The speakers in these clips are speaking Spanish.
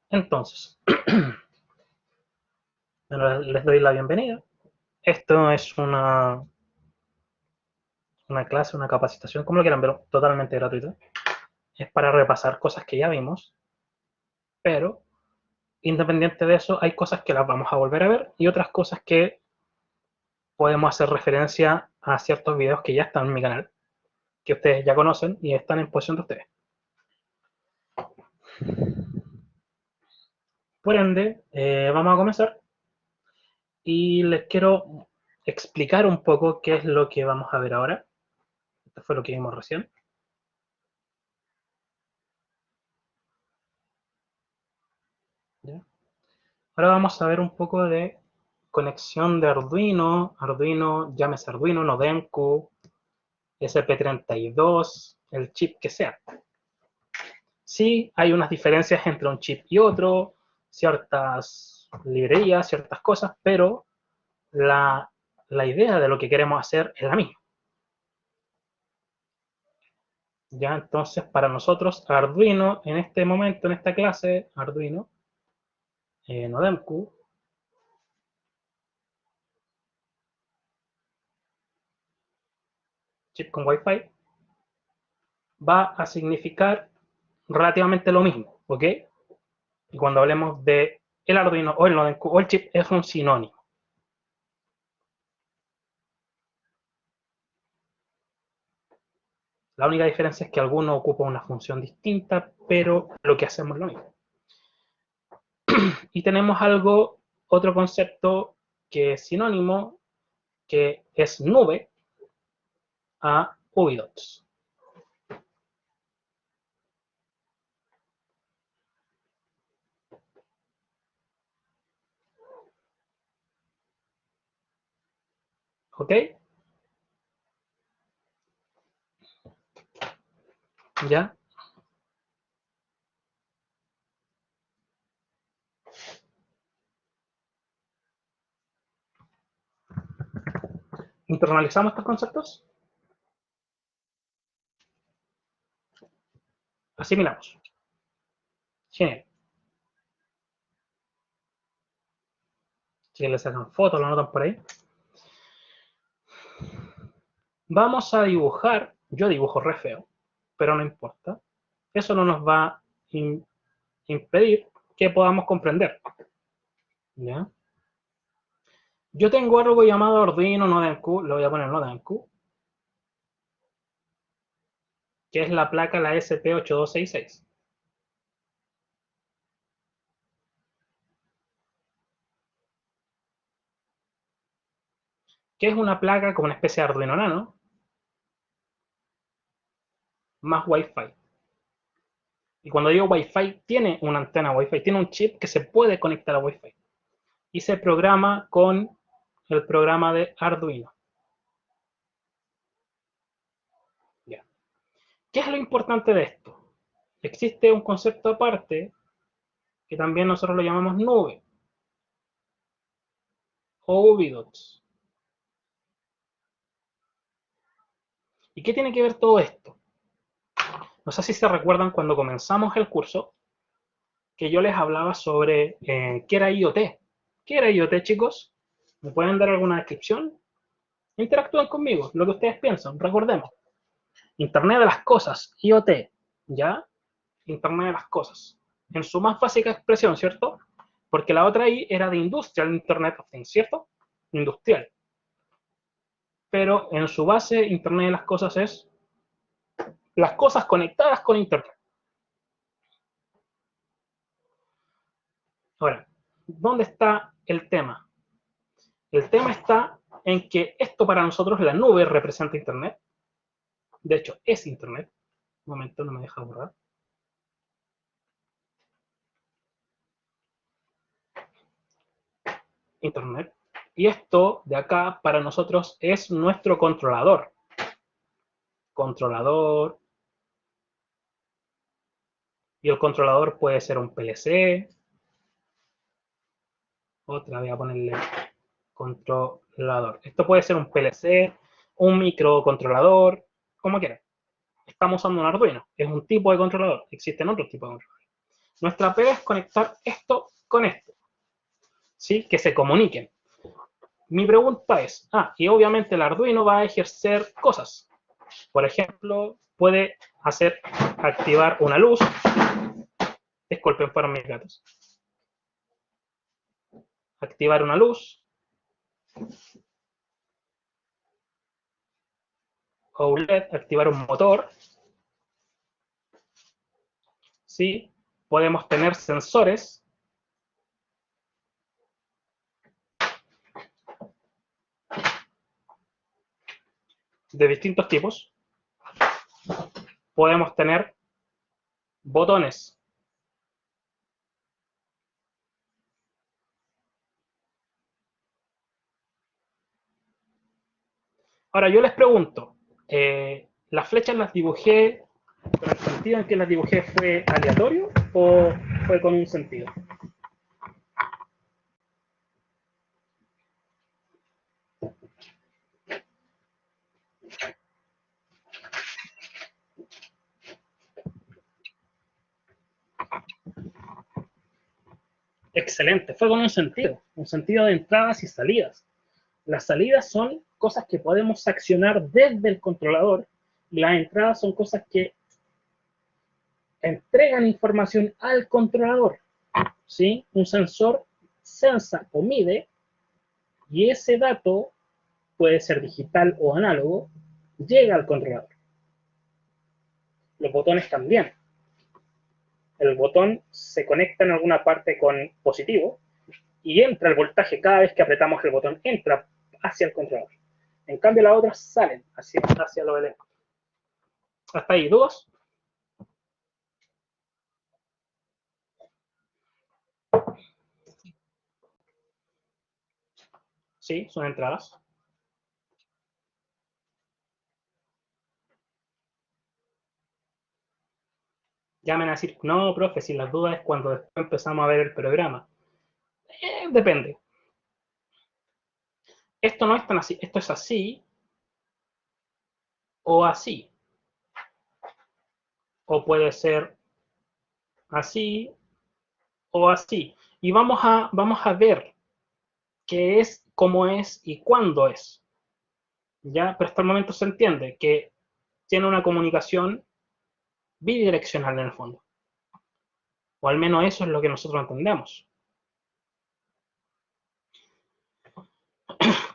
Entonces, bueno, les doy la bienvenida. Esto es una clase, una capacitación, como lo quieran, pero totalmente gratuita. Es para repasar cosas que ya vimos, pero independiente de eso, hay cosas que las vamos a volver a ver y otras cosas que podemos hacer referencia a ciertos videos que ya están en mi canal, que ustedes ya conocen y están en posición de ustedes. Por ende, vamos a comenzar y les quiero explicar un poco qué es lo que vamos a ver ahora. Esto fue lo que vimos recién. ¿Ya? Ahora vamos a ver un poco de conexión de Arduino, llámese Arduino, Nodenku, SP32, el chip que sea. Sí, hay unas diferencias entre un chip y otro, ciertas librerías, ciertas cosas, pero la idea de lo que queremos hacer es la misma. Ya, entonces, para nosotros, Arduino, en este momento, en esta clase, Arduino, Nodenku, chip con Wi-Fi, va a significar relativamente lo mismo, ¿ok? Y cuando hablemos de el Arduino o el Nodenku o el chip, es un sinónimo. La única diferencia es que alguno ocupa una función distinta, pero lo que hacemos es lo mismo. Y tenemos algo, otro concepto que es sinónimo, que es nube a UBIDOTS. ¿Ok? ¿Ya? ¿Internalizamos estos conceptos? Asimilamos. Genial. Si les sacan fotos, lo anotan por ahí. Vamos a dibujar, yo dibujo re feo, pero no importa. Eso no nos va a impedir que podamos comprender. ¿Ya? Yo tengo algo llamado Arduino Nodenku, lo voy a poner Nodenku, que es la placa, la SP8266. Que es una placa como una especie de Arduino Nano, más Wi-Fi. Y cuando digo Wi-Fi, tiene una antena Wi-Fi, tiene un chip que se puede conectar a Wi-Fi. Y se programa con el programa de Arduino. Ya. ¿Qué es lo importante de esto? Existe un concepto aparte que también nosotros lo llamamos nube o UBIDOTS. ¿Y qué tiene que ver todo esto? No sé si se recuerdan cuando comenzamos el curso que yo les hablaba sobre qué era IoT. ¿Qué era IoT, chicos? ¿Me pueden dar alguna descripción? Interactúen conmigo, lo que ustedes piensan. Recordemos, Internet de las cosas, IoT, ¿ya? Internet de las cosas. En su más básica expresión, ¿cierto? Porque la otra I era de Industrial Internet of Things, ¿cierto? Industrial. Pero en su base, Internet de las cosas es las cosas conectadas con Internet. Ahora, ¿dónde está el tema? El tema está en que esto para nosotros, la nube, representa Internet. De hecho, es Internet. Un momento, no me deja borrar. Internet. Y esto de acá para nosotros es nuestro controlador. Controlador. Y el controlador puede ser un PLC. Otra, voy a ponerle controlador. Esto puede ser un PLC, un microcontrolador, como quieran. Estamos usando un Arduino. Es un tipo de controlador. Existen otros tipos de controladores. Nuestra pega es conectar esto con esto, ¿sí? Que se comuniquen. Mi pregunta es, y obviamente el Arduino va a ejercer cosas. Por ejemplo, puede hacer activar una luz. Disculpen, fueron mis gatos. Activar una luz. O un LED, activar un motor. ¿Sí? Podemos tener sensores. De distintos tipos. Podemos tener botones. Ahora yo les pregunto, ¿las flechas las dibujé con el sentido en que las dibujé fue aleatorio o fue con un sentido? Excelente, fue con un sentido de entradas y salidas. Las salidas son cosas que podemos accionar desde el controlador y las entradas son cosas que entregan información al controlador. ¿Sí? Un sensor sensa o mide y ese dato puede ser digital o análogo, llega al controlador. Los botones también. El botón se conecta en alguna parte con positivo y entra el voltaje cada vez que apretamos el botón, entra hacia el controlador. En cambio, las otras salen hacia los elementos. ¿Hasta ahí? ¿Dudas? Sí, son entradas. Llamen a decir, no, profe, si las dudas es cuando después empezamos a ver el programa. Depende. Esto no es tan así, esto es así o así. O puede ser así o así. Y vamos a ver qué es, cómo es y cuándo es. ¿Ya? Pero hasta el momento se entiende que tiene una comunicación bidireccional en el fondo. O al menos eso es lo que nosotros entendemos.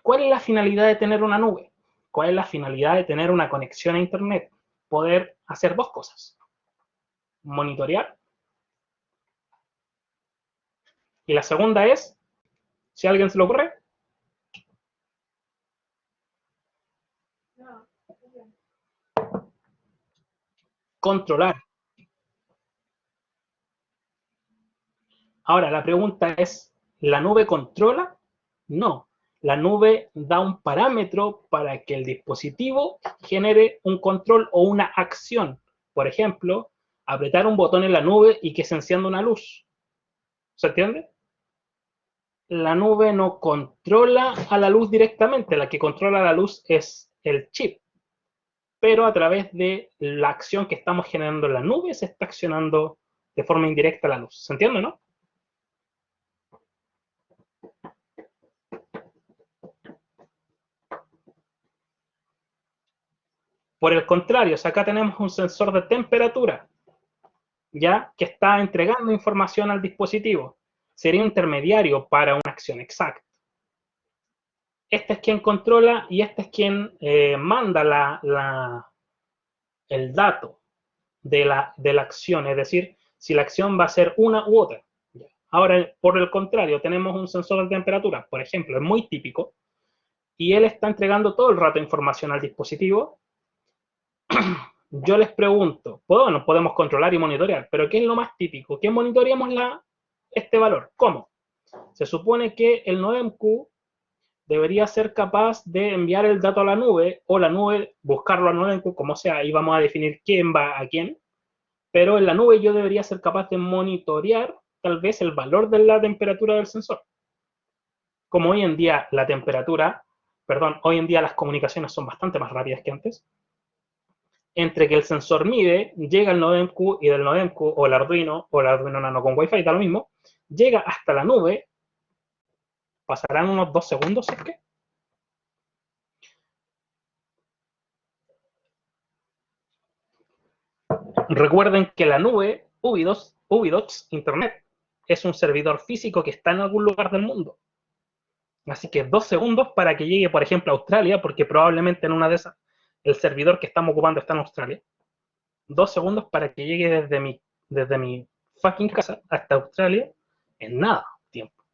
¿Cuál es la finalidad de tener una nube? ¿Cuál es la finalidad de tener una conexión a Internet? Poder hacer dos cosas. Monitorear. Y la segunda es, si a alguien se le ocurre, controlar. Ahora, la pregunta es, ¿la nube controla? No. La nube da un parámetro para que el dispositivo genere un control o una acción. Por ejemplo, apretar un botón en la nube y que se encienda una luz. ¿Se entiende? La nube no controla a la luz directamente, la que controla la luz es el chip, pero a través de la acción que estamos generando en la nube se está accionando de forma indirecta la luz. ¿Se entiende, no? Por el contrario, si acá tenemos un sensor de temperatura, ya que está entregando información al dispositivo, sería intermediario para una acción exacta. Este es quien controla y este es quien manda el dato de la acción, es decir, si la acción va a ser una u otra. Ahora, por el contrario, tenemos un sensor de temperatura, por ejemplo, es muy típico, y él está entregando todo el rato información al dispositivo. Yo les pregunto, bueno, podemos controlar y monitorear, pero ¿qué es lo más típico? ¿Qué monitoreamos este valor? ¿Cómo? Se supone que el NodeMQ debería ser capaz de enviar el dato a la nube, o la nube buscarlo a NodeMQ, como sea, ahí vamos a definir quién va a quién, pero en la nube yo debería ser capaz de monitorear tal vez el valor de la temperatura del sensor. Como hoy en día la temperatura, perdón, hoy en día las comunicaciones son bastante más rápidas que antes, entre que el sensor mide, llega al NodeMQ y del NodeMQ o el Arduino Nano con Wi-Fi, da lo mismo, llega hasta la nube, pasarán unos 2 segundos, ¿es que? Recuerden que la nube, Ubidox Internet, es un servidor físico que está en algún lugar del mundo. Así que 2 segundos para que llegue, por ejemplo, a Australia, porque probablemente en una de esas el servidor que estamos ocupando está en Australia. 2 segundos para que llegue desde mi fucking casa hasta Australia en nada tiempo.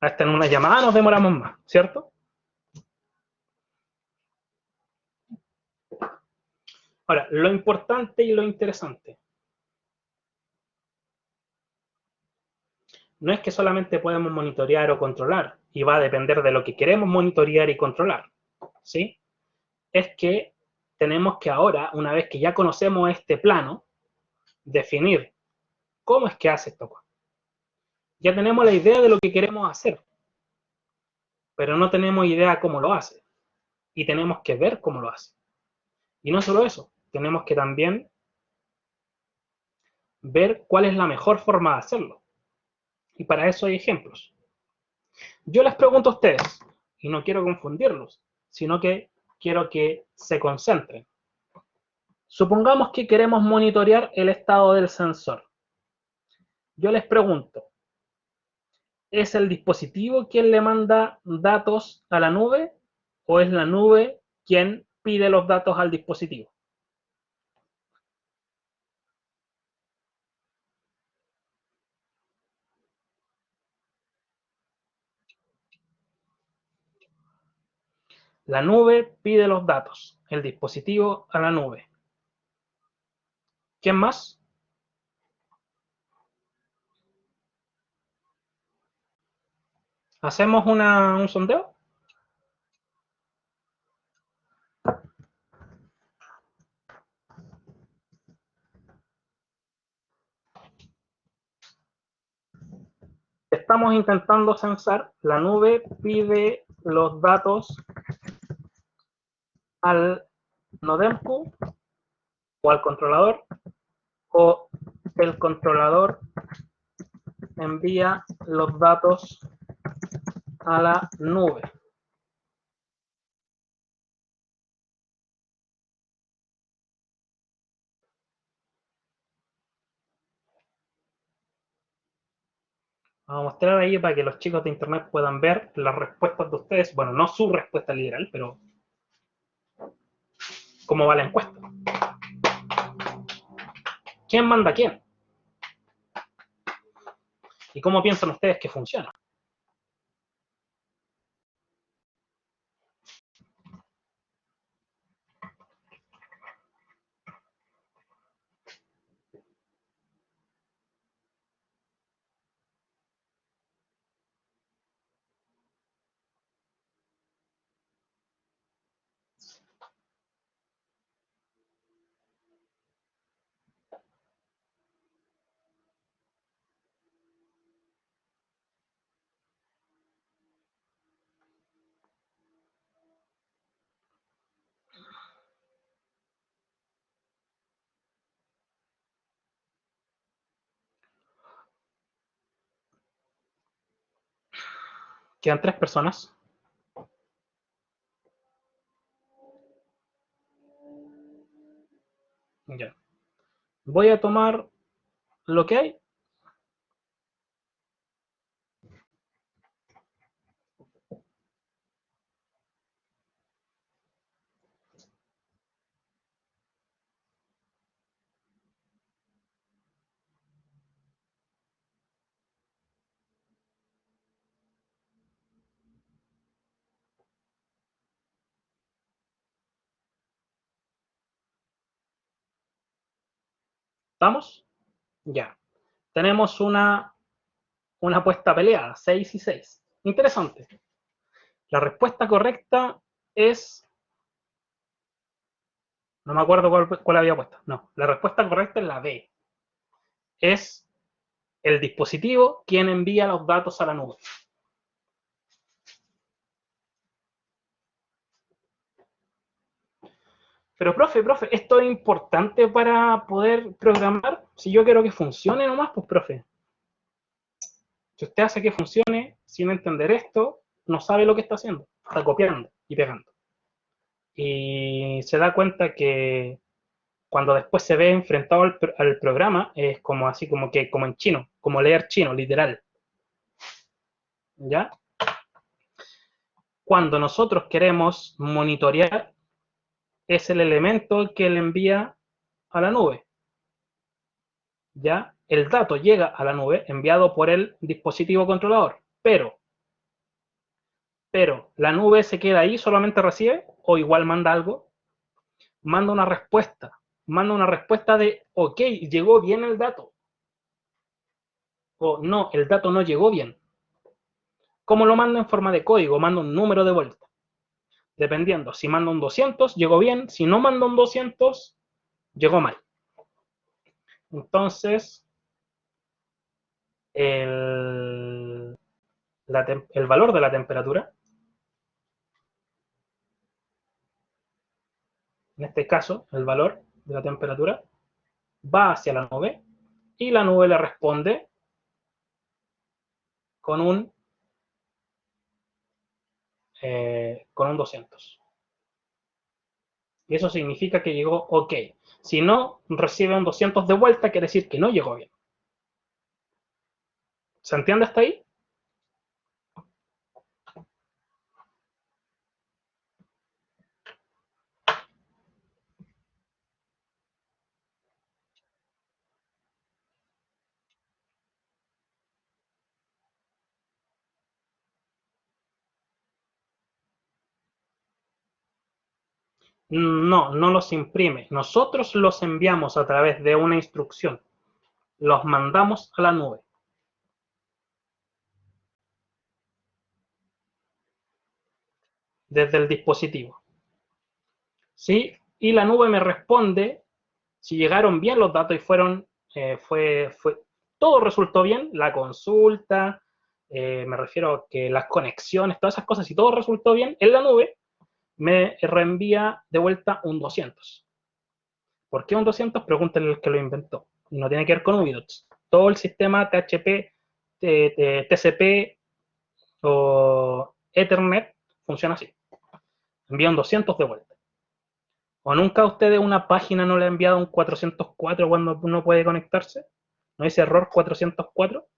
Hasta en una llamada nos demoramos más, ¿cierto? Ahora, lo importante y lo interesante no es que solamente podemos monitorear o controlar, y va a depender de lo que queremos monitorear y controlar, ¿sí? Es que tenemos que ahora, una vez que ya conocemos este plano, definir cómo es que hace esto. Ya tenemos la idea de lo que queremos hacer, pero no tenemos idea cómo lo hace. Y tenemos que ver cómo lo hace. Y no solo eso, tenemos que también ver cuál es la mejor forma de hacerlo. Y para eso hay ejemplos. Yo les pregunto a ustedes, y no quiero confundirlos, sino que quiero que se concentren. Supongamos que queremos monitorear el estado del sensor. Yo les pregunto, ¿es el dispositivo quien le manda datos a la nube o es la nube quien pide los datos al dispositivo? La nube pide los datos, el dispositivo a la nube. ¿Quién más? ¿Hacemos un sondeo? Estamos intentando censar, la nube pide los datos al NodeMQ o al controlador, o el controlador envía los datos a la nube. Vamos a mostrar ahí para que los chicos de internet puedan ver las respuestas de ustedes. Bueno, no su respuesta literal, pero cómo va la encuesta. ¿Quién manda a quién? ¿Y cómo piensan ustedes que funciona? Quedan 3 personas. Ya. Voy a tomar lo que hay. ¿Estamos? Ya. Tenemos una apuesta peleada, 6 y 6. Interesante. La respuesta correcta es... No me acuerdo cuál había puesto. No, la respuesta correcta es la B. Es el dispositivo quien envía los datos a la nube. Pero profe, ¿esto es importante para poder programar? Si yo quiero que funcione nomás, pues profe. Si usted hace que funcione sin entender esto, no sabe lo que está haciendo. Está copiando y pegando. Y se da cuenta que cuando después se ve enfrentado al programa, es como así, como que, como en chino, como leer chino, literal. ¿Ya? Cuando nosotros queremos monitorear, es el elemento que le envía a la nube. ¿Ya? El dato llega a la nube enviado por el dispositivo controlador, pero la nube se queda ahí, solamente recibe o igual manda algo, manda una respuesta de, ok, llegó bien el dato, o no, el dato no llegó bien. ¿Cómo lo manda? En forma de código, manda un número de vuelta. Dependiendo, si manda un 200, llegó bien, si no manda un 200, llegó mal. Entonces, el, el valor de la temperatura, en este caso, el valor de la temperatura, va hacia la nube y la nube le responde con con un 200. Y eso significa que llegó ok. Si no recibe un 200 de vuelta, quiere decir que no llegó bien. ¿Se entiende hasta ahí? No, no los imprime. Nosotros los enviamos a través de una instrucción. Los mandamos a la nube. Desde el dispositivo. ¿Sí? Y la nube me responde si llegaron bien los datos y todo resultó bien, la consulta, me refiero a que las conexiones, todas esas cosas, si todo resultó bien en la nube, me reenvía de vuelta un 200. ¿Por qué un 200? Pregúntenle al que lo inventó. Y no tiene que ver con UBIDOTS. Todo el sistema THP, TCP o Ethernet funciona así. Envía un 200 de vuelta. ¿O nunca a ustedes una página no le ha enviado un 404 cuando uno puede conectarse? ¿No dice error 404?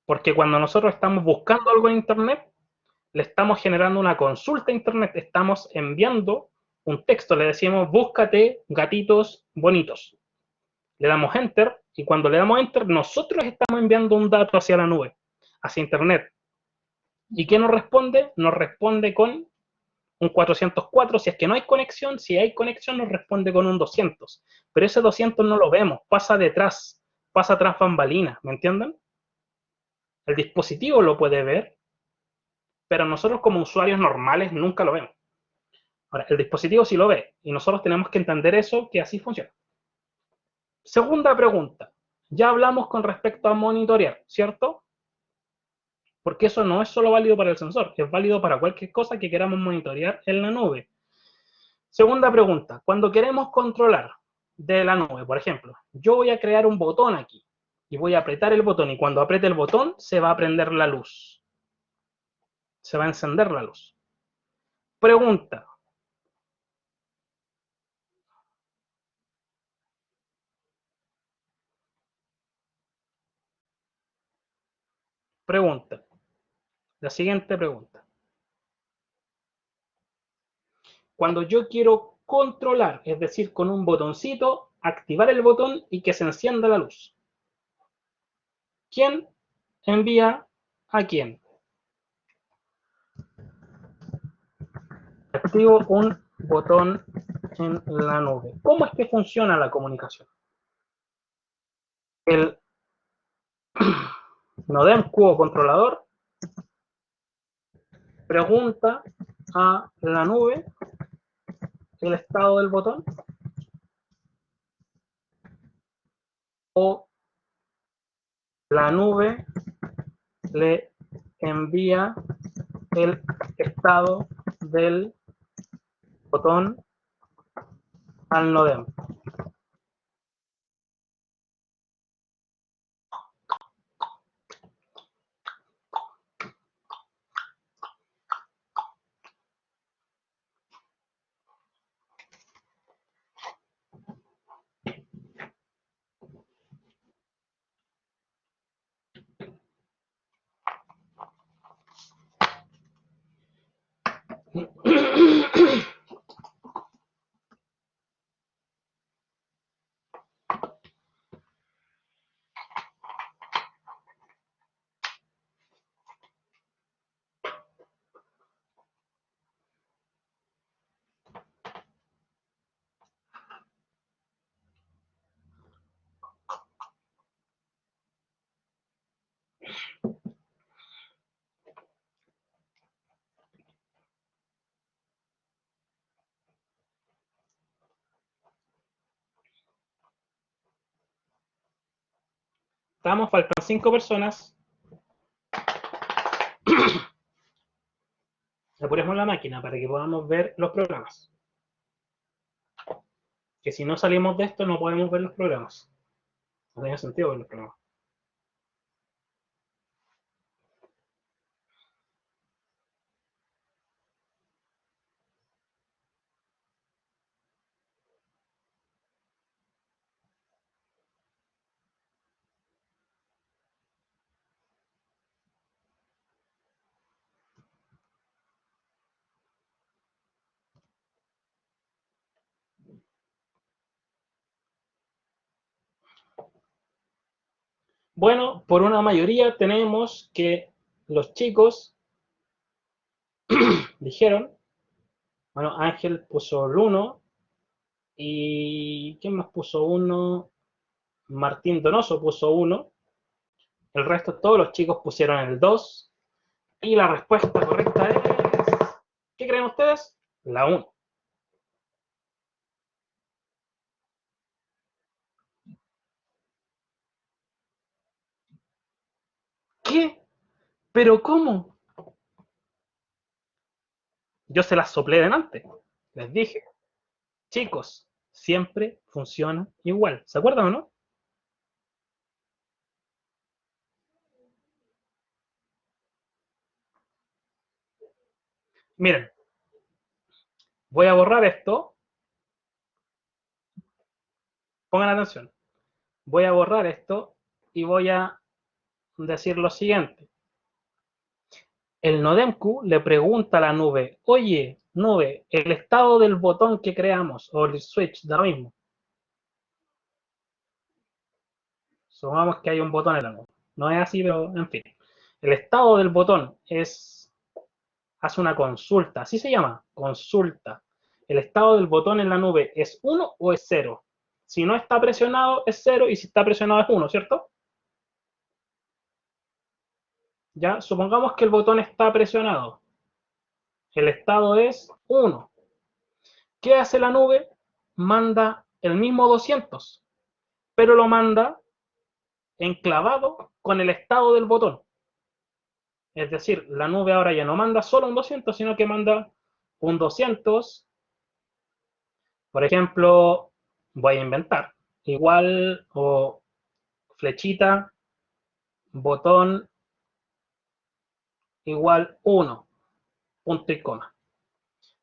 Porque cuando nosotros estamos buscando algo en Internet, le estamos generando una consulta a Internet, estamos enviando un texto, le decimos búscate gatitos bonitos. Le damos Enter y cuando le damos Enter, nosotros estamos enviando un dato hacia la nube, hacia Internet. ¿Y qué nos responde? Nos responde con un 404, si es que no hay conexión, si hay conexión nos responde con un 200, pero ese 200 no lo vemos, pasa detrás, pasa tras bambalinas, ¿me entienden? El dispositivo lo puede ver, pero nosotros como usuarios normales nunca lo vemos. Ahora, el dispositivo sí lo ve, y nosotros tenemos que entender eso, que así funciona. Segunda pregunta, ya hablamos con respecto a monitorear, ¿cierto? Porque eso no es solo válido para el sensor, es válido para cualquier cosa que queramos monitorear en la nube. Segunda pregunta, cuando queremos controlar de la nube, por ejemplo, yo voy a crear un botón aquí y voy a apretar el botón y cuando apriete el botón se va a prender la luz, se va a encender la luz. Pregunta, pregunta, la siguiente pregunta. Cuando yo quiero controlar, es decir, con un botoncito, activar el botón y que se encienda la luz, ¿quién envía a quién? Activo un botón en la nube. ¿Cómo es que funciona la comunicación? El modem cubo controlador pregunta a la nube el estado del botón o la nube le envía el estado del botón al nodem. Estamos, faltan 5 personas. Apuremos la máquina para que podamos ver los programas. Que si no salimos de esto no podemos ver los programas. No tiene sentido ver los programas. Bueno, por una mayoría tenemos que los chicos dijeron, bueno, Ángel puso el 1 y ¿quién más puso 1? Martín Donoso puso 1. El resto, todos los chicos pusieron el 2. Y la respuesta correcta es, ¿qué creen ustedes? La 1. ¿Qué? ¿Pero cómo? Yo se las soplé delante. Les dije, chicos, siempre funciona igual. ¿Se acuerdan o no? Miren, voy a borrar esto. Pongan atención. Voy a borrar esto y voy a decir lo siguiente. El Nodemku le pregunta a la nube, oye, nube, el estado del botón que creamos, o el switch de ahora mismo. Supongamos que hay un botón en la nube. No es así, pero en fin. El estado del botón hace una consulta, así se llama, consulta. El estado del botón en la nube es 1 o es 0. Si no está presionado es 0 y si está presionado es 1, ¿cierto? Ya, supongamos que el botón está presionado. El estado es 1. ¿Qué hace la nube? Manda el mismo 200, pero lo manda enclavado con el estado del botón. Es decir, la nube ahora ya no manda solo un 200, sino que manda un 200, por ejemplo, voy a inventar, igual o flechita, botón, igual 1, punto y coma.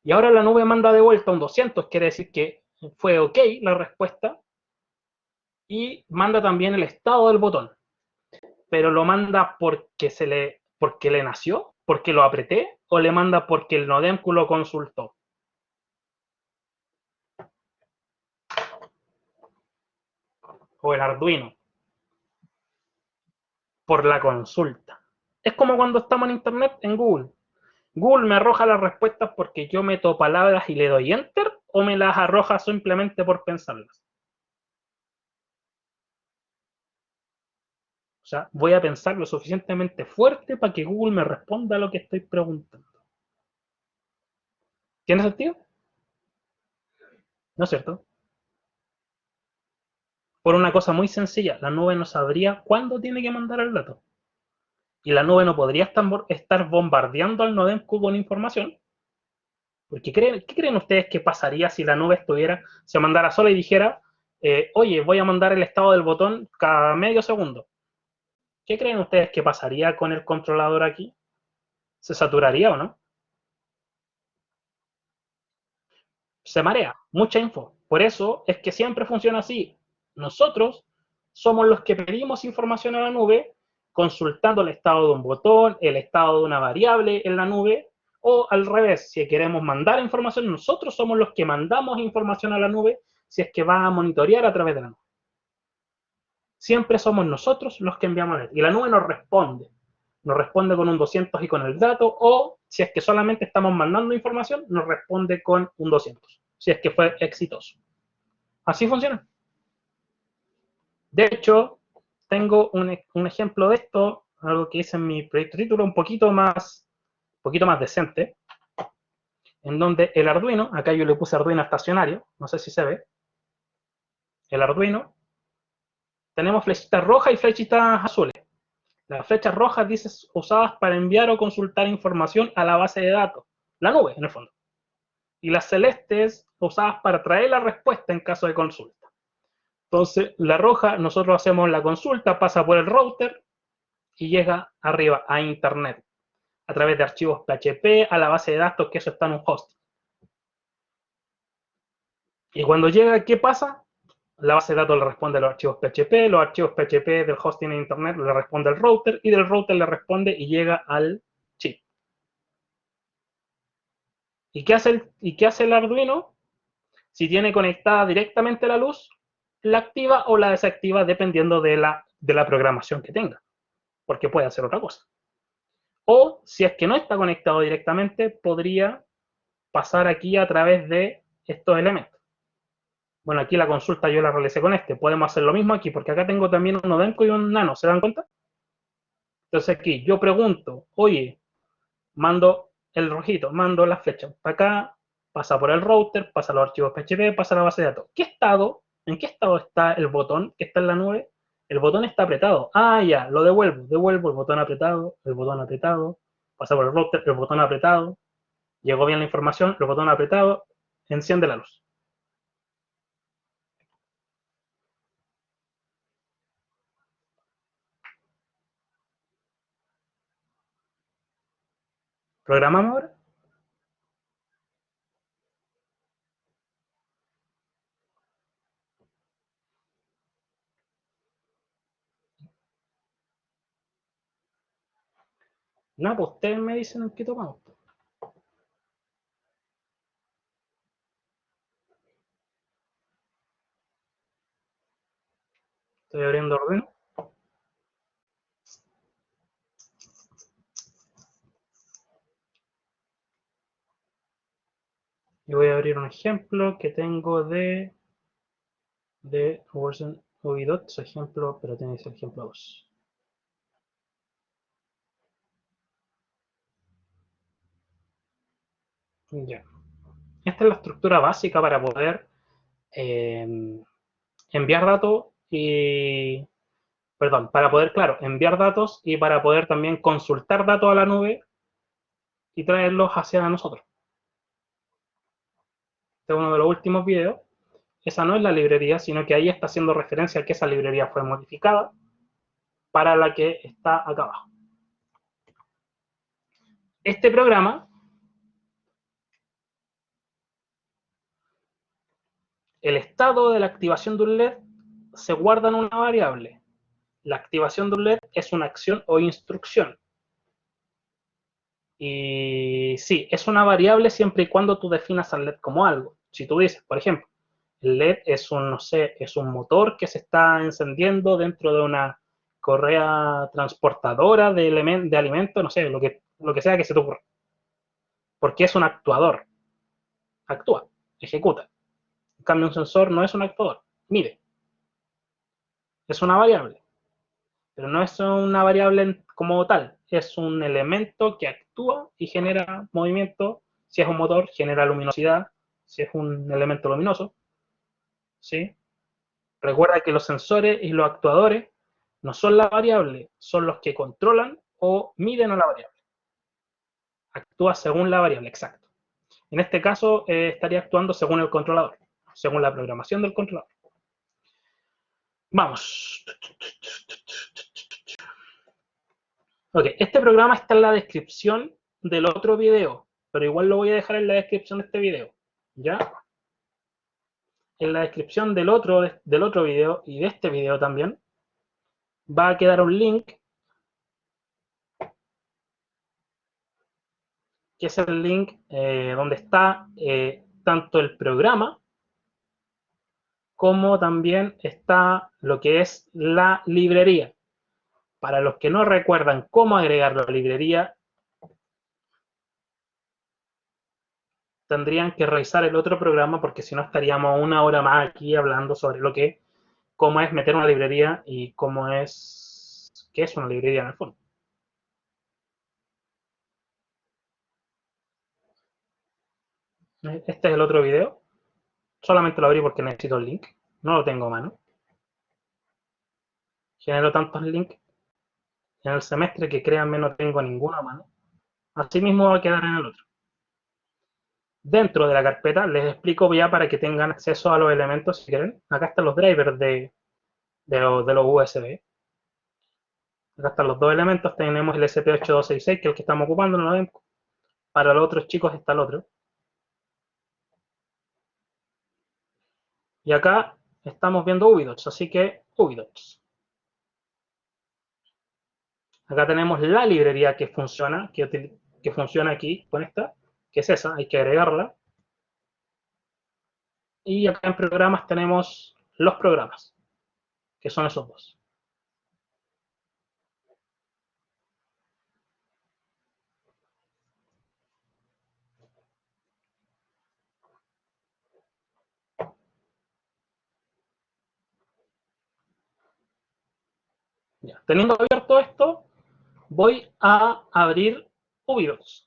Y ahora la nube manda de vuelta un 200, quiere decir que fue ok la respuesta, y manda también el estado del botón. Pero lo manda porque le nació, porque lo apreté, o le manda porque el Nodemku lo consultó. O el Arduino, por la consulta. Es como cuando estamos en internet, en Google. Google me arroja las respuestas porque yo meto palabras y le doy enter, o me las arroja simplemente por pensarlas. O sea, voy a pensar lo suficientemente fuerte para que Google me responda a lo que estoy preguntando. ¿Tiene sentido? ¿No es cierto? Por una cosa muy sencilla, la nube no sabría cuándo tiene que mandar el dato. Y la nube no podría estar bombardeando al Nodemku con información Porque ¿qué creen ustedes que pasaría si la nube se mandara sola y dijera, oye, voy a mandar el estado del botón cada medio segundo? ¿Qué creen ustedes que pasaría con el controlador aquí? ¿Se saturaría o no? Se marea, mucha info. Por eso es que siempre funciona así. Nosotros somos los que pedimos información a la nube, consultando el estado de un botón, el estado de una variable en la nube, o al revés, si queremos mandar información, nosotros somos los que mandamos información a la nube si es que va a monitorear a través de la nube. Siempre somos nosotros los que enviamos la nube. Y la nube nos responde con un 200 y con el dato, o si es que solamente estamos mandando información, nos responde con un 200, si es que fue exitoso. Así funciona. De hecho, tengo un ejemplo de esto, algo que hice en mi proyecto título, un poquito más decente, en donde el Arduino, acá yo le puse Arduino estacionario, no sé si se ve, el Arduino, tenemos flechitas rojas y flechitas azules. Las flechas rojas dicen usadas para enviar o consultar información a la base de datos, la nube en el fondo. Y las celestes usadas para traer la respuesta en caso de consulta. Entonces, la roja, nosotros hacemos la consulta, pasa por el router y llega arriba a internet a través de archivos PHP a la base de datos, que eso está en un host. Y cuando llega, ¿qué pasa? La base de datos le responde a los archivos PHP del hosting en internet le responde al router y del router le responde y llega al chip. ¿Y qué hace el Arduino? Si tiene conectada directamente la luz, la activa o la desactiva dependiendo de la programación que tenga, porque puede hacer otra cosa. O si es que no está conectado directamente, podría pasar aquí a través de estos elementos. Bueno, aquí la consulta yo la realicé con este. Podemos hacer lo mismo aquí, porque acá tengo también un Odenco y un Nano, ¿se dan cuenta? Entonces aquí yo pregunto, oye, mando el rojito, mando la flecha para acá, pasa por el router, pasa a los archivos PHP, pasa a la base de datos. ¿En qué estado está el botón que está en la nube? El botón está apretado. Ah, ya, lo devuelvo el botón apretado, pasa por el router, el botón apretado, llegó bien la información, el botón apretado, enciende la luz. ¿Programamos ahora? No, pues ustedes me dicen en qué tomamos. Estoy abriendo Arduino. Y voy a abrir un ejemplo que tengo de version UIDOT, ejemplo, pero tenéis el ejemplo 2. Ya. Esta es la estructura básica para poder enviar datos y, perdón, para poder, claro, enviar datos y para poder también consultar datos a la nube y traerlos hacia nosotros. Este es uno de los últimos videos. Esa no es la librería, sino que ahí está haciendo referencia a que esa librería fue modificada para la que está acá abajo. Este programa, el estado de la activación de un LED se guarda en una variable. La activación de un LED es una acción o instrucción. Y sí, es una variable siempre y cuando tú definas al LED como algo. Si tú dices, por ejemplo, el LED es un, no sé, es un motor que se está encendiendo dentro de una correa transportadora de alimentos, no sé, lo que sea que se te ocurra. Porque es un actuador. Actúa, ejecuta. En cambio, un sensor no es un actuador. Mide. Es una variable. Pero no es una variable como tal. Es un elemento que actúa y genera movimiento. Si es un motor, genera luminosidad. Si es un elemento luminoso. ¿Sí? Recuerda que los sensores y los actuadores no son la variable, son los que controlan o miden a la variable. Actúa según la variable, exacto. En este caso, estaría actuando según el controlador, según la programación del controlador. Vamos. Ok, este programa está en la descripción del otro video, pero igual lo voy a dejar en la descripción de este video, ¿ya? En la descripción del otro video y de este video también va a quedar un link, que es el link donde está tanto el programa como también está lo que es la librería. Para los que no recuerdan cómo agregar la librería, tendrían que revisar el otro programa porque si no estaríamos una hora más aquí hablando sobre cómo es meter una librería y qué es una librería en el fondo. Este es el otro video. Solamente lo abrí porque necesito el link. No lo tengo a mano. Genero tantos links en el semestre que créanme no tengo ninguno a mano. Así mismo va a quedar en el otro. Dentro de la carpeta les explico ya para que tengan acceso a los elementos si quieren. Acá están los drivers de los USB. Acá están los dos elementos. Tenemos el SP8266, que es el que estamos ocupando, no lo ven. Para los otros chicos está el otro. Y acá estamos viendo Ubidots, así que Ubidots. Acá tenemos la librería que funciona, que funciona aquí con esta, que es esa, hay que agregarla. Y acá en programas tenemos los programas, que son esos dos. Ya. Teniendo abierto esto, voy a abrir Ubidots,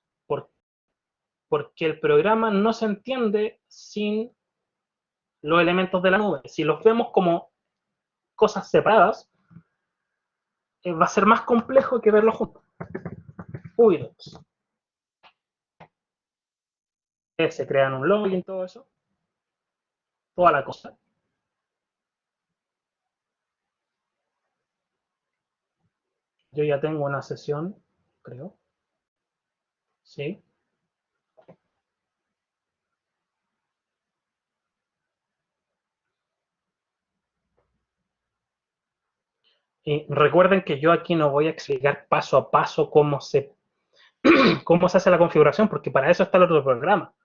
porque el programa no se entiende sin los elementos de la nube. Si los vemos como cosas separadas, va a ser más complejo que verlos juntos. Ubidots. Se crean un login, todo eso. Toda la cosa. Yo ya tengo una sesión, creo. Sí. Y recuerden que yo aquí no voy a explicar paso a paso cómo se hace la configuración, porque para eso está el otro programa.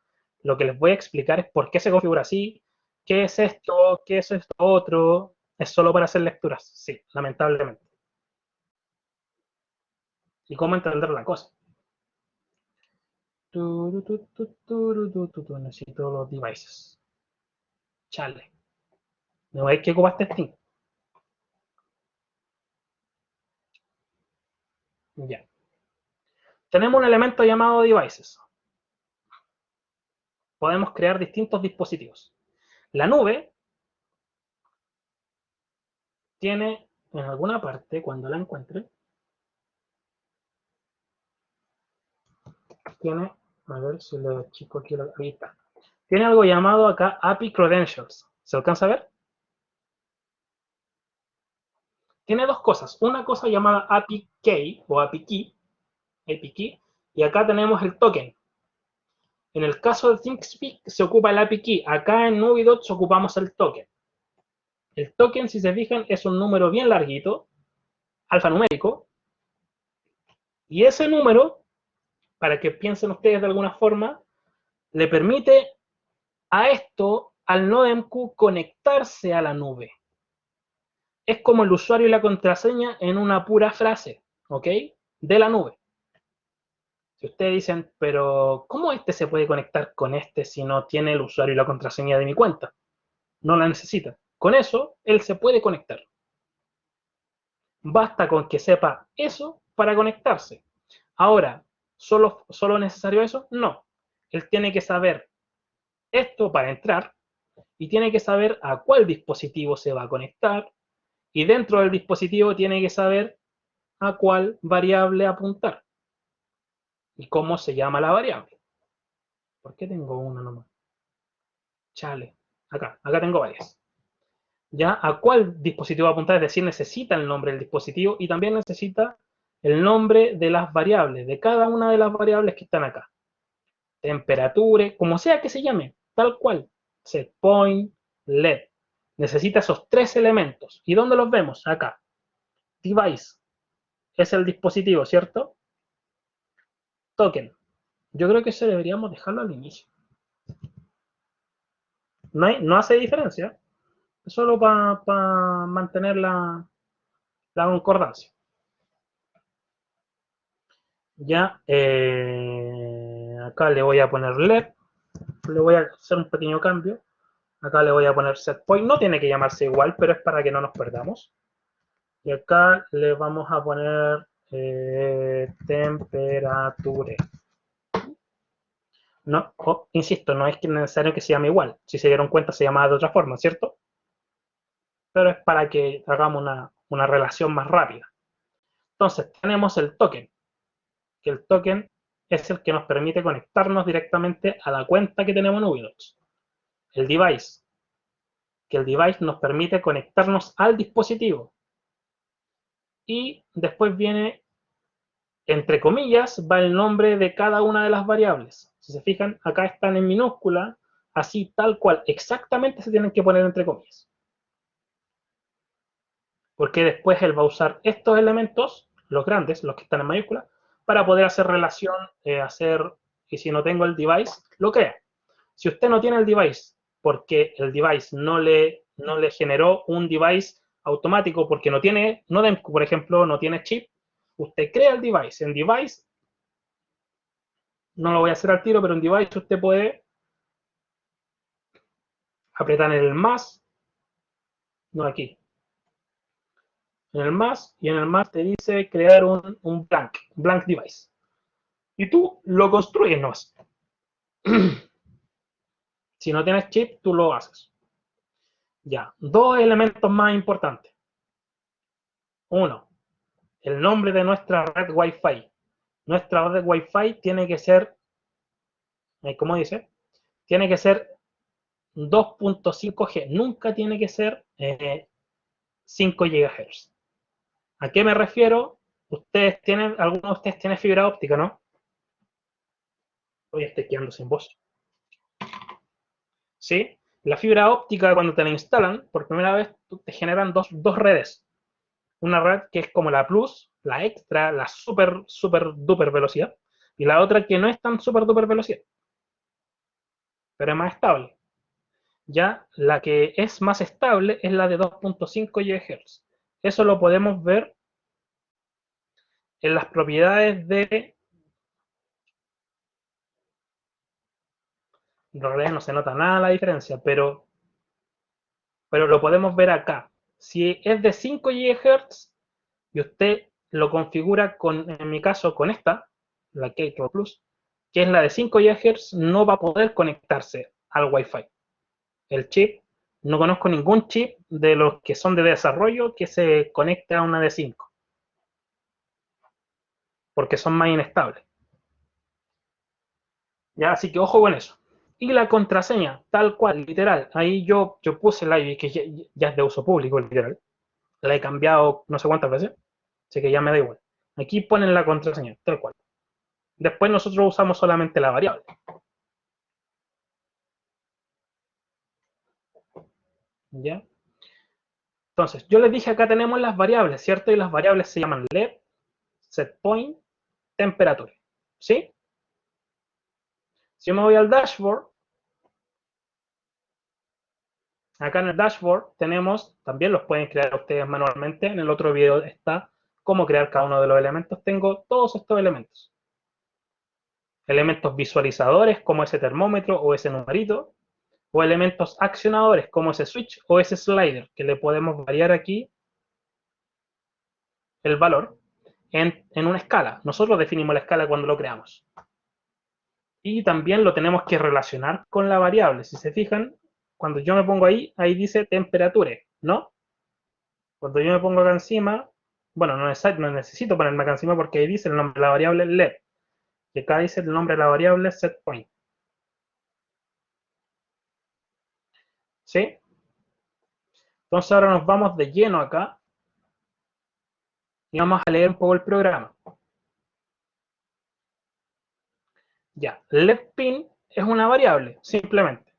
Lo que les voy a explicar es por qué se configura así, qué es esto otro. Es solo para hacer lecturas, sí, lamentablemente. Y cómo entender la cosa. Necesito los devices. Chale. ¿No veis que ocupaste Steam? Ya. Tenemos un elemento llamado devices. Podemos crear distintos dispositivos. La nube tiene en alguna parte, cuando la encuentre, tiene, a ver si le chico aquí, ahí está. Tiene algo llamado acá API Credentials. ¿Se alcanza a ver? Tiene dos cosas. Una cosa llamada API Key o API Key, y acá tenemos el token. En el caso de ThinkSpeak se ocupa el API Key. Acá en Nubidots ocupamos el token. El token, si se fijan, es un número bien larguito, alfanumérico, y ese número, para que piensen ustedes de alguna forma, le permite a esto, al NodeMQ, conectarse a la nube. Es como el usuario y la contraseña en una pura frase, ¿ok? De la nube. Si ustedes dicen, pero ¿cómo este se puede conectar con este si no tiene el usuario y la contraseña de mi cuenta? No la necesita. Con eso, él se puede conectar. Basta con que sepa eso para conectarse. Ahora, ¿solo es necesario eso? No. Él tiene que saber esto para entrar y tiene que saber a cuál dispositivo se va a conectar y dentro del dispositivo tiene que saber a cuál variable apuntar y cómo se llama la variable. ¿Por qué tengo una nomás? Chale. Acá tengo varias. ¿Ya? ¿A cuál dispositivo apuntar? Es decir, necesita el nombre del dispositivo y también necesita el nombre de las variables, de cada una de las variables que están acá. Temperatura, como sea que se llame, tal cual. Set point, LED. Necesita esos tres elementos. ¿Y dónde los vemos? Acá. Device es el dispositivo, ¿cierto? Token. Yo creo que ese deberíamos dejarlo al inicio. No hace diferencia. Es solo para mantener la concordancia. Ya, acá le voy a poner LED. Le voy a hacer un pequeño cambio. Acá le voy a poner set point. No tiene que llamarse igual, pero es para que no nos perdamos. Y acá le vamos a poner temperature. No, insisto, no es necesario que se llame igual. Si se dieron cuenta, se llama de otra forma, ¿cierto? Pero es para que hagamos una relación más rápida. Entonces, tenemos el token, que el token es el que nos permite conectarnos directamente a la cuenta que tenemos en Ubidocs. El device, que el device nos permite conectarnos al dispositivo. Y después viene, entre comillas, va el nombre de cada una de las variables. Si se fijan, acá están en minúscula, así tal cual, exactamente se tienen que poner entre comillas. Porque después él va a usar estos elementos, los grandes, los que están en mayúscula, para poder hacer relación, y si no tengo el device, lo crea. Si usted no tiene el device, porque el device no le generó un device automático, porque no tiene, por ejemplo, no tiene chip, usted crea el device. En device, no lo voy a hacer al tiro, pero en device usted puede apretar en el más, no aquí, en el más, y en el más te dice crear un blank device. Y tú lo construyes nomás. Si no tienes chip, tú lo haces. Ya, dos elementos más importantes. Uno, el nombre de nuestra red Wi-Fi. Nuestra red Wi-Fi tiene que ser, ¿cómo dice? Tiene que ser 2.5G. Nunca tiene que ser 5 GHz. ¿A qué me refiero? Algunos de ustedes tienen fibra óptica, ¿no? Hoy estoy quedando sin voz. ¿Sí? La fibra óptica, cuando te la instalan, por primera vez, te generan dos redes. Una red que es como la Plus, la Extra, la super duper velocidad, y la otra que no es tan super duper velocidad, pero es más estable. Ya la que es más estable es la de 2.5 GHz. Eso lo podemos ver en las propiedades de... En realidad no se nota nada la diferencia, pero lo podemos ver acá. Si es de 5 GHz y usted lo configura en mi caso, con esta, la K-Pro Plus, que es la de 5 GHz, no va a poder conectarse al Wi-Fi. El chip, no conozco ningún chip de los que son de desarrollo que se conecte a una de 5, porque son más inestables. Ya, así que ojo con eso. Y la contraseña, tal cual, literal. Ahí yo puse la ID, que ya es de uso público, literal. La he cambiado no sé cuántas veces, así que ya me da igual. Aquí ponen la contraseña, tal cual. Después nosotros usamos solamente la variable. ¿Ya? Entonces, yo les dije acá tenemos las variables, ¿cierto? Y las variables se llaman LED, setPoint, temperatura. ¿Sí? Si yo me voy al dashboard, acá en el dashboard tenemos, también los pueden crear ustedes manualmente, en el otro video está cómo crear cada uno de los elementos. Tengo todos estos elementos. Elementos visualizadores como ese termómetro o ese numerito, o elementos accionadores como ese switch o ese slider, que le podemos variar aquí el valor en una escala. Nosotros definimos la escala cuando lo creamos. Y también lo tenemos que relacionar con la variable. Si se fijan, cuando yo me pongo ahí dice temperatura, ¿no? Cuando yo me pongo acá encima, bueno, no necesito ponerme acá encima porque ahí dice el nombre de la variable LED. Y acá dice el nombre de la variable setPoint. ¿Sí? Entonces ahora nos vamos de lleno acá y vamos a leer un poco el programa. Ya, letPin es una variable, simplemente.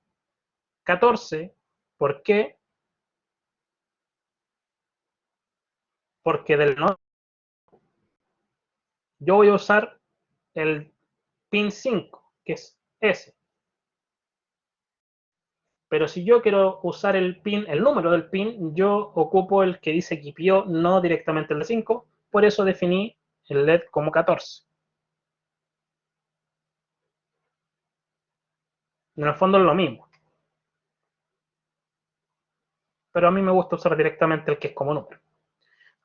14, ¿por qué? Porque del no yo voy a usar el pin 5, que es ese. Pero si yo quiero usar el pin, el número del pin, yo ocupo el que dice Kipio, no directamente el de 5, por eso definí el LED como 14. En el fondo es lo mismo, pero a mí me gusta usar directamente el que es como número.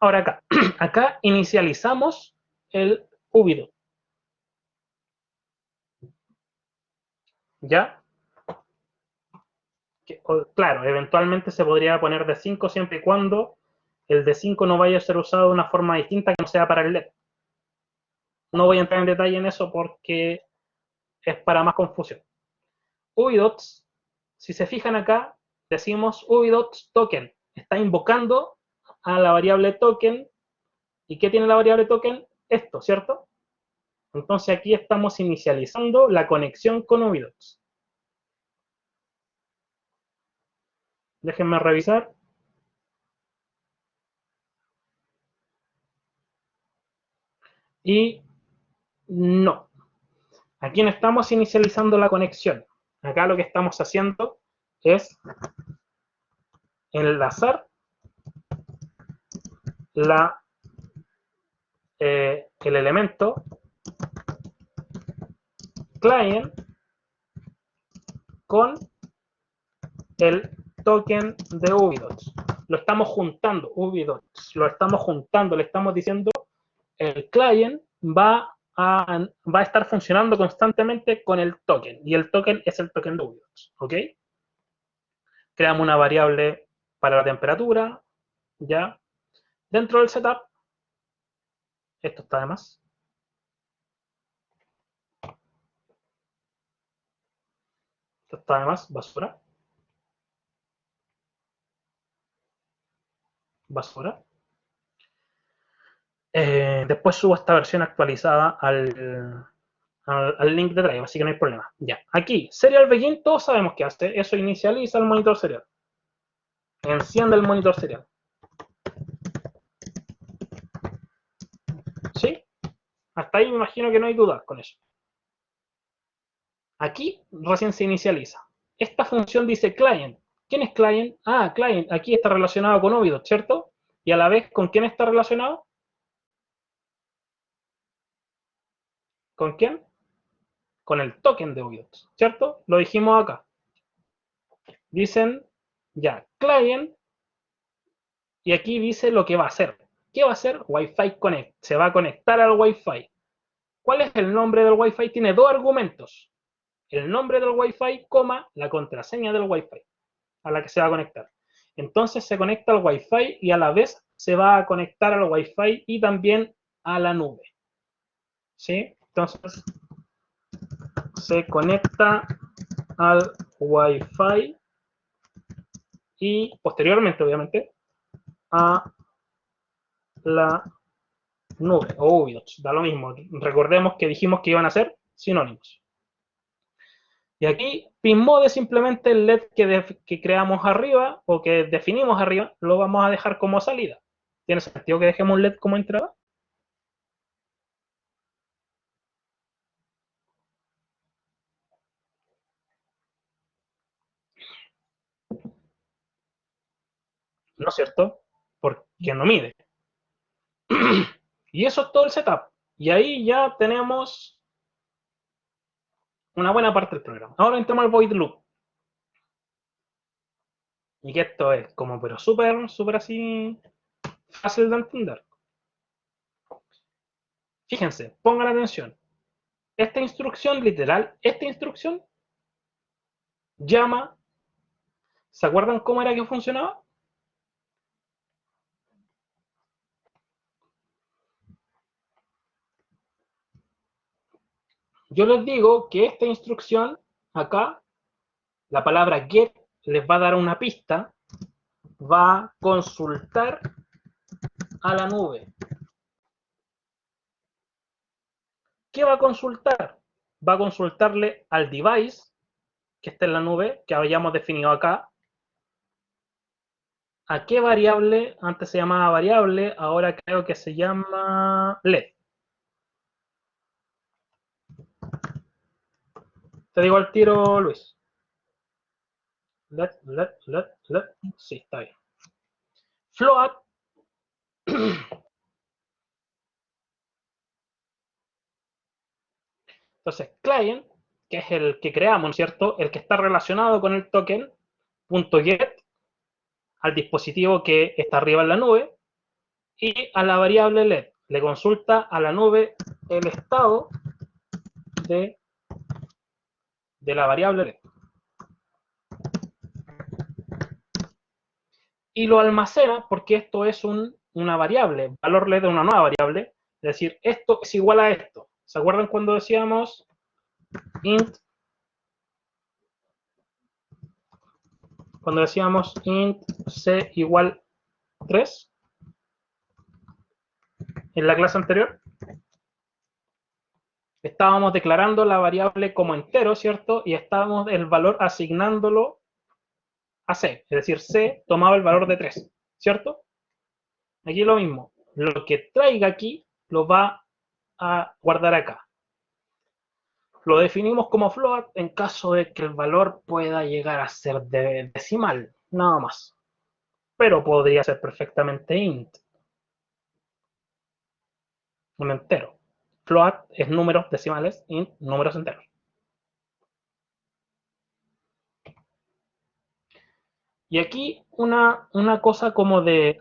Ahora acá, acá inicializamos el UBIDO, ¿ya? Que, claro, eventualmente se podría poner de 5 siempre y cuando el de 5 no vaya a ser usado de una forma distinta que no sea para el LED. No voy a entrar en detalle en eso porque es para más confusión. UBIDOTS, si se fijan acá, decimos UBIDOTS token. Está invocando a la variable token. ¿Y qué tiene la variable token? Esto, ¿cierto? Entonces aquí estamos inicializando la conexión con UBIDOTS. Déjenme revisar. Y no. Aquí no estamos inicializando la conexión. Acá lo que estamos haciendo es enlazar el elemento client con el token de UBIDOTS. Lo estamos juntando, UBIDOTS, lo estamos juntando, le estamos diciendo el client va a estar funcionando constantemente con el token, y el token es el token de UBIDOTS, ¿ok? Creamos una variable para la temperatura, ya. Dentro del setup, esto está de más. Esto está de más, basura. Basura. Después subo esta versión actualizada al link de Drive, así que no hay problema. Ya, aquí, Serial Begin, todos sabemos qué hace. Eso inicializa el monitor serial. Enciende el monitor serial. ¿Sí? Hasta ahí me imagino que no hay dudas con eso. Aquí recién se inicializa. Esta función dice client. ¿Quién es client? Ah, client. Aquí está relacionado con Ovido, ¿cierto? Y a la vez, ¿con quién está relacionado? ¿Con quién? Con el token de Ovido, ¿cierto? Lo dijimos acá. Dicen, ya, client, y aquí dice lo que va a hacer. ¿Qué va a hacer? Wi-Fi Connect. Se va a conectar al Wi-Fi. ¿Cuál es el nombre del Wi-Fi? Tiene dos argumentos. El nombre del Wi-Fi, la contraseña del Wi-Fi a la que se va a conectar. Entonces se conecta al Wi-Fi y a la vez se va a conectar al Wi-Fi y también a la nube. ¿Sí? Entonces se conecta al Wi-Fi y posteriormente, obviamente, a la nube o UBIDOS. Da lo mismo. Recordemos que dijimos que iban a ser sinónimos. Y aquí PinMode es simplemente el LED que creamos arriba o que definimos arriba, lo vamos a dejar como salida. ¿Tiene sentido que dejemos un LED como entrada? ¿No es cierto? Porque no mide. Y eso es todo el setup. Y ahí ya tenemos una buena parte del programa. Ahora entramos al void loop. Y que esto es como, pero súper, súper así fácil de entender. Fíjense, pongan atención. Esta instrucción, literal, esta instrucción llama. ¿Se acuerdan cómo era que funcionaba? Yo les digo que esta instrucción, acá, la palabra get les va a dar una pista, va a consultar a la nube. ¿Qué va a consultar? Va a consultarle al device que está en la nube, que habíamos definido acá. ¿A qué variable? Antes se llamaba variable, ahora creo que se llama LED. Te digo al tiro, Luis. LED. Sí, está bien. Float. Entonces, client, que es el que creamos, ¿cierto? El que está relacionado con el token, .get, al dispositivo que está arriba en la nube, y a la variable LED. Le consulta a la nube el estado de la variable LED. Y lo almacena porque esto es una variable, valor LED de una nueva variable, es decir, esto es igual a esto. ¿Se acuerdan cuando decíamos int? Cuando decíamos int c igual 3 en la clase anterior, estábamos declarando la variable como entero, ¿cierto? Y estábamos el valor asignándolo a c, es decir, c tomaba el valor de 3, ¿cierto? Aquí lo mismo, lo que traiga aquí lo va a guardar acá. Lo definimos como float en caso de que el valor pueda llegar a ser decimal, nada más. Pero podría ser perfectamente int, un entero. Float es números decimales, int números enteros. Y aquí una cosa como de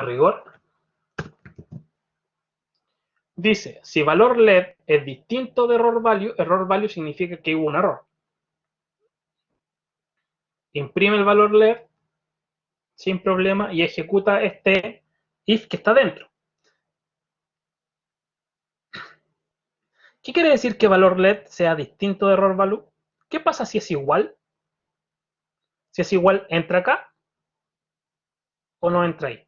rigor. Dice, si valor LED es distinto de error value significa que hubo un error. Imprime el valor LED sin problema y ejecuta este if que está dentro. ¿Qué quiere decir que valor LED sea distinto de error value? ¿Qué pasa si es igual? Si es igual, ¿entra acá o no entra ahí?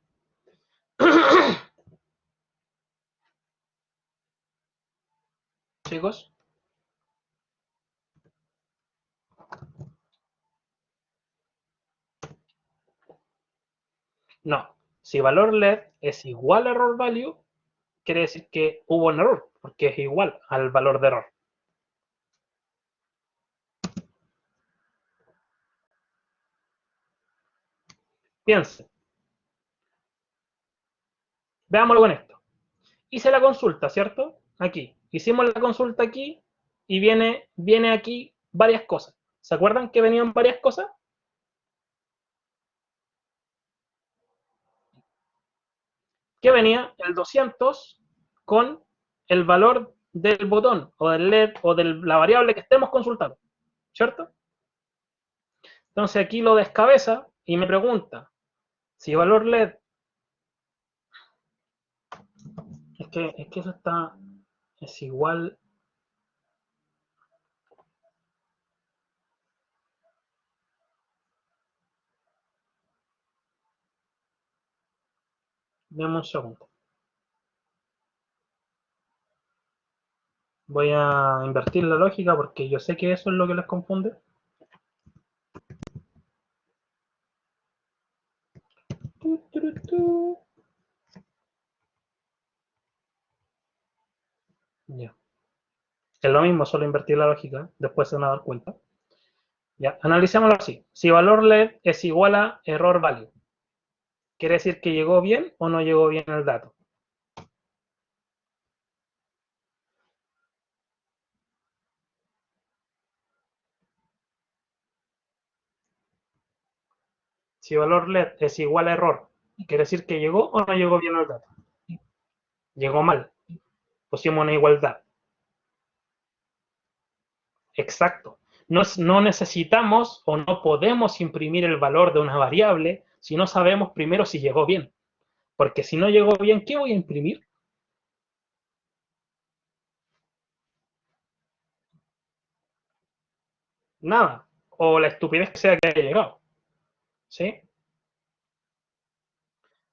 Chicos. No. Si valor LED es igual a error value, quiere decir que hubo un error, porque es igual al valor de error. Piensen. Veámoslo con esto. Hice la consulta, ¿cierto? Aquí. Hicimos la consulta aquí y viene aquí varias cosas. ¿Se acuerdan que venían varias cosas? Que venía el 200 con el valor del botón o del LED o de la variable que estemos consultando, ¿cierto? Entonces aquí lo descabeza y me pregunta si valor LED, es que eso es igual, dame un segundo. Voy a invertir la lógica porque yo sé que eso es lo que les confunde. Ya. Es lo mismo, solo invertir la lógica, después se van a dar cuenta. Ya, analicémoslo así. Si valor LED es igual a error value, ¿quiere decir que llegó bien o no llegó bien el dato? Si valor LED es igual a error, ¿quiere decir que llegó o no llegó bien el dato? Llegó mal. Pusimos una igualdad. Exacto. No necesitamos o no podemos imprimir el valor de una variable si no sabemos primero si llegó bien. Porque si no llegó bien, ¿qué voy a imprimir? Nada. O la estupidez que sea que haya llegado. ¿Sí?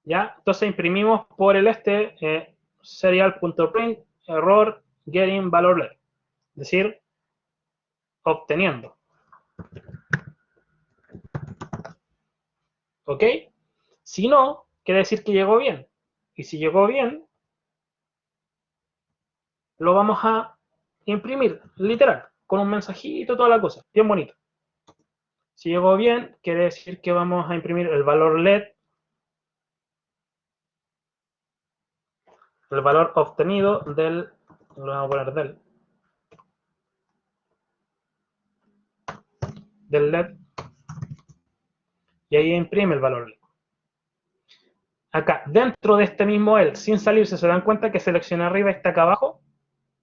¿Ya? Entonces imprimimos por el serial.print error getting valor LED. Es decir, obteniendo. ¿Ok? Si no, quiere decir que llegó bien. Y si llegó bien, lo vamos a imprimir, literal, con un mensajito, toda la cosa, bien bonito. Si llegó bien, quiere decir que vamos a imprimir el valor LED, el valor obtenido del, lo vamos a poner del LED, y ahí imprime el valor LED. Acá, dentro de este mismo EL, sin salirse, se dan cuenta que selecciona arriba está acá abajo,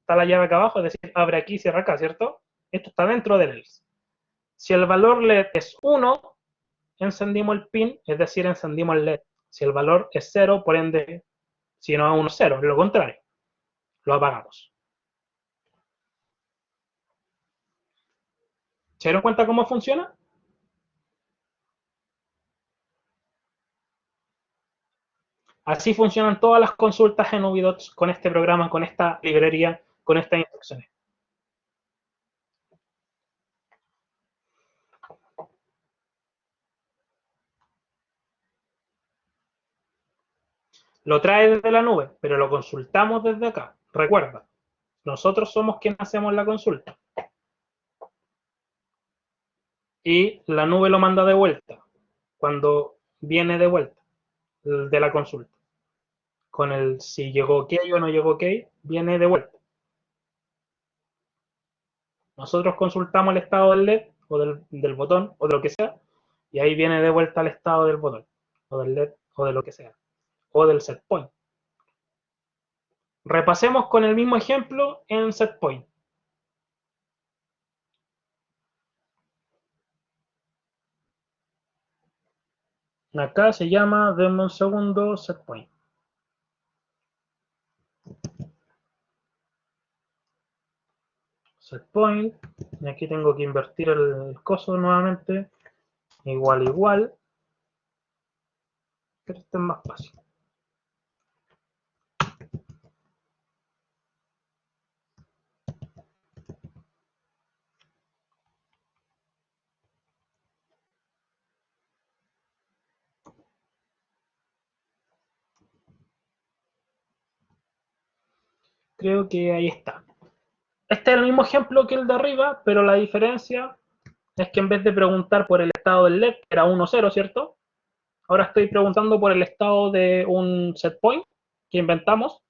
está la llave acá abajo, es decir, abre aquí, cierra acá, ¿cierto? Esto está dentro del ELSE. Si el valor LED es 1, encendimos el pin, es decir, encendimos el LED. Si el valor es 0, por ende, si no es 1, 0, es lo contrario, lo apagamos. ¿Se dieron cuenta cómo funciona? Así funcionan todas las consultas en UbiDocs con este programa, con esta librería, con estas instrucciones. Lo trae desde la nube, pero lo consultamos desde acá. Recuerda, nosotros somos quienes hacemos la consulta. Y la nube lo manda de vuelta, cuando viene de vuelta de la consulta. Con el si llegó OK o no llegó OK, viene de vuelta. Nosotros consultamos el estado del LED o del botón o de lo que sea, y ahí viene de vuelta al estado del botón o del LED o de lo que sea, o del set point. Repasemos con el mismo ejemplo en set point. Acá se llama, denme un segundo, set point. Set point, y aquí tengo que invertir el coso nuevamente, igual, igual, pero esto es más fácil. Creo que ahí está. Este es el mismo ejemplo que el de arriba, pero la diferencia es que en vez de preguntar por el estado del LED, que era 1,0, ¿cierto? Ahora estoy preguntando por el estado de un set point que inventamos,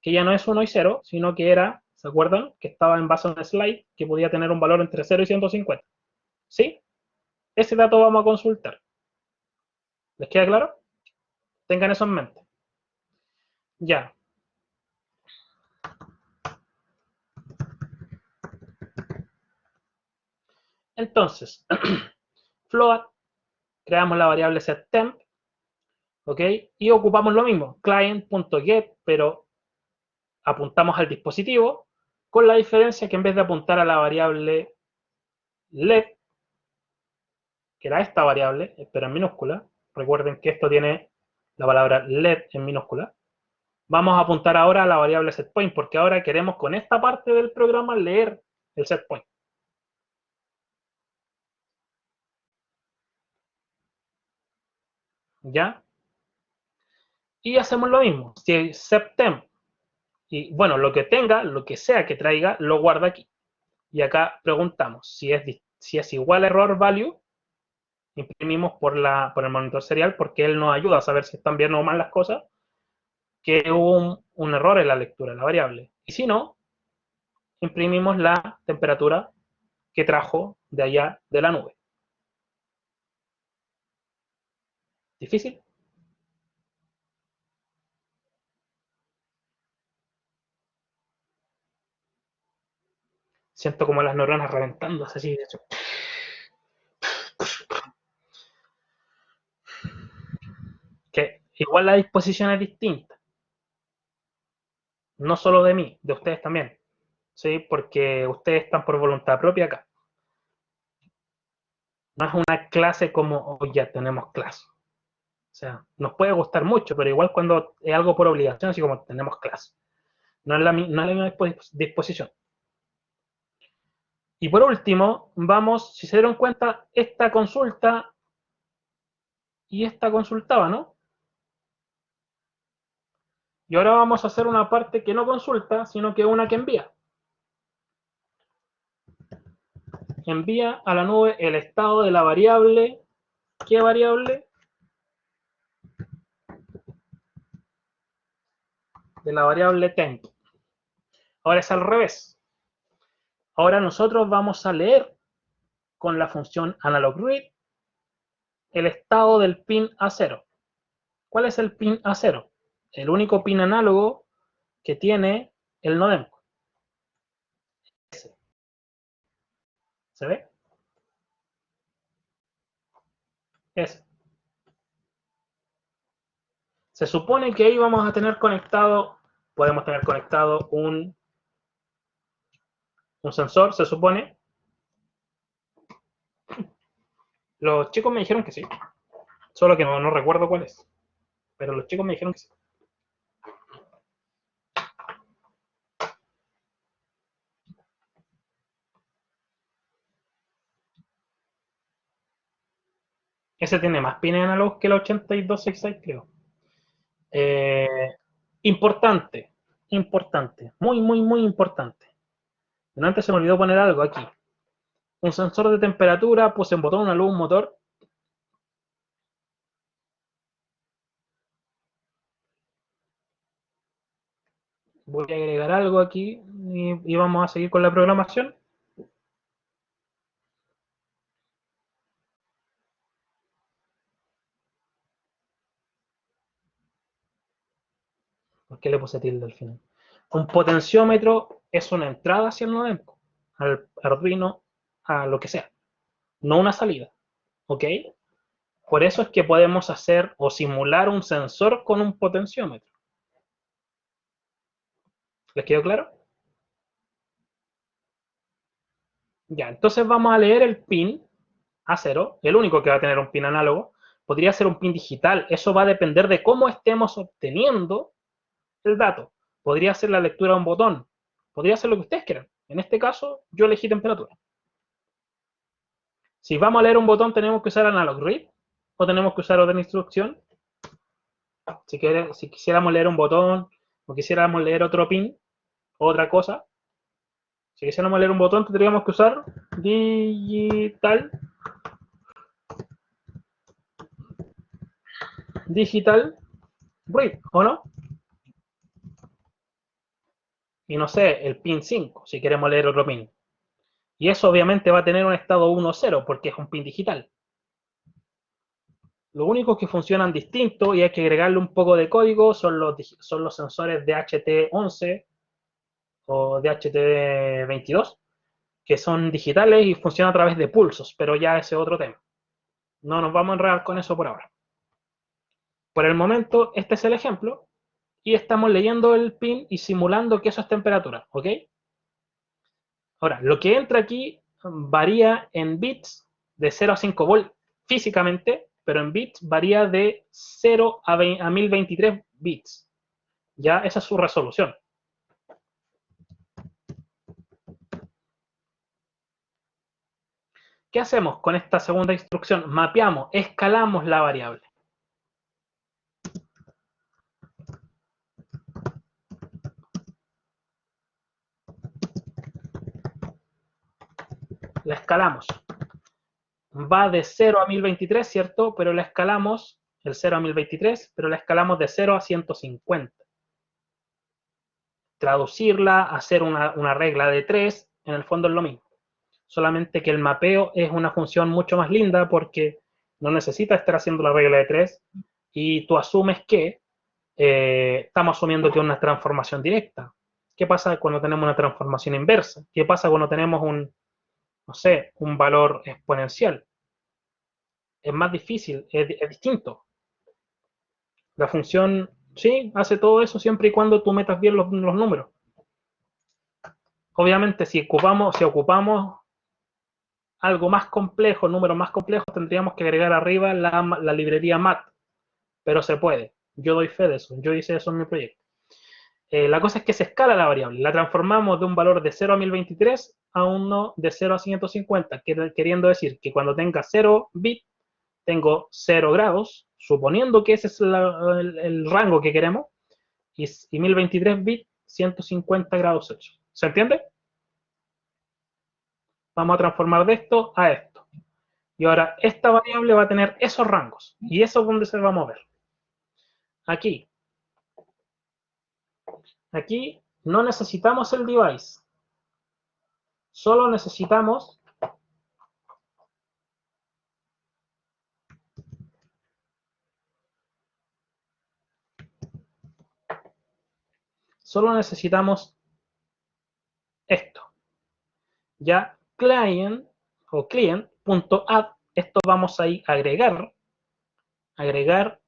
que ya no es 1 y 0, sino que era, ¿se acuerdan? Que estaba en base a un slide que podía tener un valor entre 0 y 150. ¿Sí? Ese dato vamos a consultar. ¿Les queda claro? Tengan eso en mente. Ya. Entonces, float, creamos la variable setTemp, ¿ok? Y ocupamos lo mismo, client.get, pero apuntamos al dispositivo, con la diferencia que en vez de apuntar a la variable LED, que era esta variable, pero en minúscula, recuerden que esto tiene la palabra LED en minúscula, vamos a apuntar ahora a la variable setPoint, porque ahora queremos con esta parte del programa leer el setPoint. ¿Ya? Y hacemos lo mismo. Si setTemp, y bueno, lo que tenga, lo que sea que traiga, lo guarda aquí. Y acá preguntamos si es igual a error value, imprimimos por el monitor serial, porque él nos ayuda a saber si están bien o mal las cosas, que hubo un error en la lectura de la variable. Y si no, imprimimos la temperatura que trajo de allá de la nube. ¿Difícil? Siento como las neuronas reventándose así. Que igual la disposición es distinta. No solo de mí, de ustedes también. ¿Sí? Porque ustedes están por voluntad propia acá. No es una clase como, oh, ya tenemos clase. O sea, nos puede gustar mucho, pero igual cuando es algo por obligación, así como tenemos clase. No es la misma disposición. Y por último, vamos, si se dieron cuenta, esta consulta y esta consultaba, ¿no? Y ahora vamos a hacer una parte que no consulta, sino que una que envía. Envía a la nube el estado de la variable. ¿Qué variable? De la variable temp. Ahora es al revés. Ahora nosotros vamos a leer con la función analogRead el estado del pin A0. ¿Cuál es el pin A0? El único pin análogo que tiene el Nodemco. ¿Se ve? Ese. Se supone que ahí vamos a tener conectado, podemos tener conectado un sensor, se supone. Los chicos me dijeron que sí, solo que no recuerdo cuál es. Pero los chicos me dijeron que sí. Ese tiene más pines análogos que el 8266, creo. Importante, importante, muy importante. Pero antes se me olvidó poner algo aquí. Un sensor de temperatura, puse un botón, una luz, un motor. Voy a agregar algo aquí y vamos a seguir con la programación. ¿Por qué le puse tilde al final? Un potenciómetro es una entrada hacia el Nodemco, al Arduino, a lo que sea, no una salida. ¿Ok? Por eso es que podemos hacer o simular un sensor con un potenciómetro. ¿Les quedó claro? Ya, entonces vamos a leer el pin A0, el único que va a tener un pin análogo. Podría ser un pin digital, eso va a depender de cómo estemos obteniendo el dato. Podría ser la lectura de un botón, podría ser lo que ustedes quieran. En este caso, yo elegí temperatura. Si vamos a leer un botón, tenemos que usar analog read o tenemos que usar otra instrucción. Si quisiéramos leer un botón o quisiéramos leer otro pin, otra cosa, si quisiéramos leer un botón, tendríamos que usar digital read, ¿o no? Y no sé, el pin 5, si queremos leer otro pin. Y eso obviamente va a tener un estado 1-0 porque es un pin digital. Lo único que funcionan distinto y hay que agregarle un poco de código son los sensores DHT11 o DHT22, que son digitales y funcionan a través de pulsos, pero ya ese es otro tema. No nos vamos a enredar con eso por ahora. Por el momento, este es el ejemplo y estamos leyendo el pin y simulando que eso es temperatura, ¿ok? Ahora, lo que entra aquí varía en bits de 0 a 5 volt físicamente, pero en bits varía de 0 a 1023 bits. Ya esa es su resolución. ¿Qué hacemos con esta segunda instrucción? Mapeamos, escalamos la variable. La escalamos. Va de 0 a 1023, ¿cierto? Pero la escalamos, el 0 a 1023, pero la escalamos de 0 a 150. Traducirla, hacer una regla de 3, en el fondo es lo mismo. Solamente que el mapeo es una función mucho más linda porque no necesita estar haciendo la regla de 3 y tú asumes que estamos asumiendo que es una transformación directa. ¿Qué pasa cuando tenemos una transformación inversa? ¿Qué pasa cuando tenemos no sé, un valor exponencial? Es más difícil, es distinto. La función, sí, hace todo eso siempre y cuando tú metas bien los números. Obviamente, si ocupamos algo más complejo, números más complejos, tendríamos que agregar arriba la librería mat, pero se puede. Yo doy fe de eso, yo hice eso en mi proyecto. La cosa es que se escala la variable, la transformamos de un valor de 0 a 1023 a uno de 0 a 150, queriendo decir que cuando tenga 0 bits, tengo 0 grados, suponiendo que ese es el rango que queremos, y 1023 bits, 150 grados Celsius. ¿Se entiende? Vamos a transformar de esto a esto. Y ahora esta variable va a tener esos rangos, y eso es donde se va a mover. Aquí. Aquí no necesitamos el device. Solo necesitamos esto. Ya client o client.add, esto vamos a ir a agregar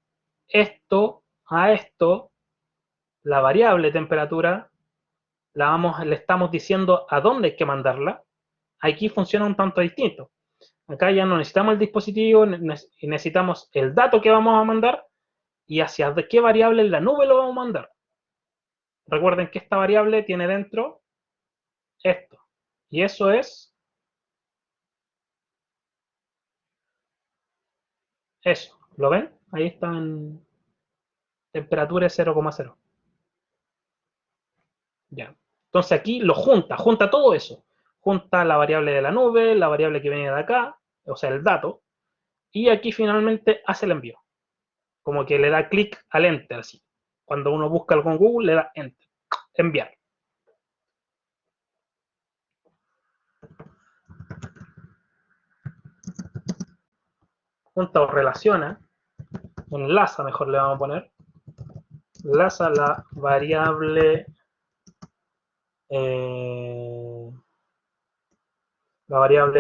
esto a esto, la variable temperatura, le estamos diciendo a dónde hay que mandarla. Aquí funciona un tanto distinto. Acá ya no necesitamos el dispositivo, necesitamos el dato que vamos a mandar y hacia qué variable en la nube lo vamos a mandar. Recuerden que esta variable tiene dentro esto. Y eso es eso. ¿Lo ven? Ahí está en temperatura 0,0. Ya. Entonces aquí lo junta todo eso. Junta la variable de la nube, la variable que viene de acá, o sea, el dato, y aquí finalmente hace el envío. Como que le da clic al enter, así. Cuando uno busca algo en Google, le da enter. Enviar. Junta o relaciona, enlaza, mejor le vamos a poner, enlaza la variable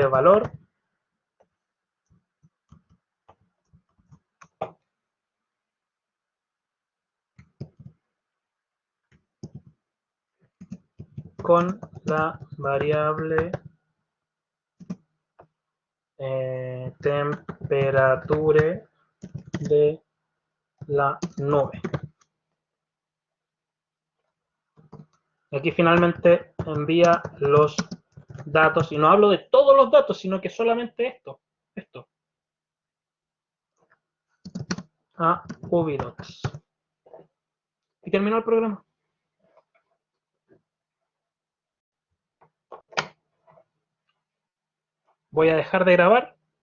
valor con la variable temperature de la nube. Aquí finalmente envía los datos, y no hablo de todos los datos, sino que solamente esto, a Ubidocs. Y terminó el programa. Voy a dejar de grabar